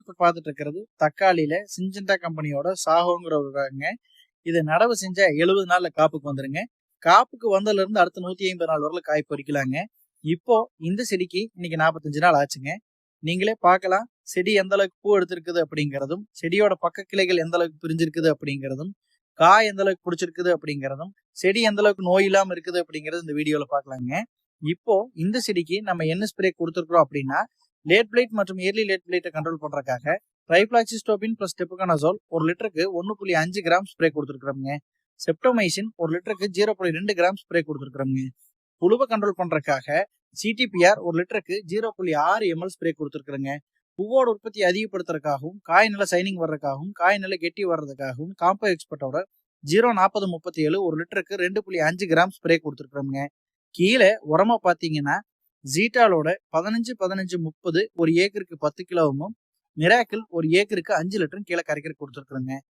இப்ப பார்த்துட்டு இருக்கிறது தக்காளியில சிஞ்சண்டா கம்பெனியோட சாகோங்கிற ஒரு ரகங்க. இது நடவு செஞ்ச 70 நாள்ல காப்புக்கு வந்துருங்க. காப்புக்கு வந்ததுல இருந்து அடுத்த 150 நாள் வரல காய் பறிக்கலாங்க. இப்போ இந்த செடிக்கு இன்னைக்கு 45 நாள் ஆச்சுங்க. நீங்களே பார்க்கலாம் செடி எந்த அளவுக்கு பூ எடுத்திருக்குது அப்படிங்கிறதும், செடியோட பக்க கிளைகள் எந்த அளவுக்கு பிரிஞ்சிருக்குது அப்படிங்கிறதும், காய் எந்த அளவுக்கு பிடிச்சிருக்குது அப்படிங்கிறதும், செடி எந்த அளவுக்கு நோய் இல்லாம இருக்குது அப்படிங்கறது இந்த வீடியோல பார்க்கலாங்க. இப்போ இந்த செடிக்கு நம்ம என்ன ஸ்ப்ரே கொடுத்துருக்கோம் அப்படின்னா, லேட் பிளைட் மற்றும் ஏர்லி லேட் பிளைட்டை கண்ட்ரோல் பண்றதுக்காக ட்ரைப்ளாக்சிஸ்டோபின் பிளஸ் டெபுகானசோல் 1 லிட்டருக்கு 1.5 கிராம் ஸ்ப்ரே கொடுத்துருக்கோங்க. செப்டோமைசின் 1 லிட்டருக்கு 0.2 கிராம் ஸ்ப்ரே கொடுத்துருக்கோங்க. புழுவை கண்ட்ரோல் பண்றதுக்காக சிடிபிஆர் 1 லிட்டருக்கு 0.6 ml ஸ்ப்ரே கொடுத்துருக்குறேங்க. பூவோட உற்பத்தி அதிகப்படுத்துறதுக்காகவும், காய் நல்ல சைனிங் வர்றதுக்காகவும், காய் நல்ல கெட்டி வர்றதுக்காகவும் காம்போ எக்ஸ்பர்ட்டோட 0.4037 1 லிட்டருக்கு 2.5 கிராம் ஸ்ப்ரே கொடுத்துருக்குறோங்க. கீழே உரமா பாத்தீங்கன்னா ஜீட்டாலோட 15-15-30 ஒரு ஏக்கருக்கு 10 கிலோவும், மிராக்கிள் ஒரு ஏக்கருக்கு 5 லிட்டரும் கீழே கரைக்கிற கொடுத்துருக்குறேங்க.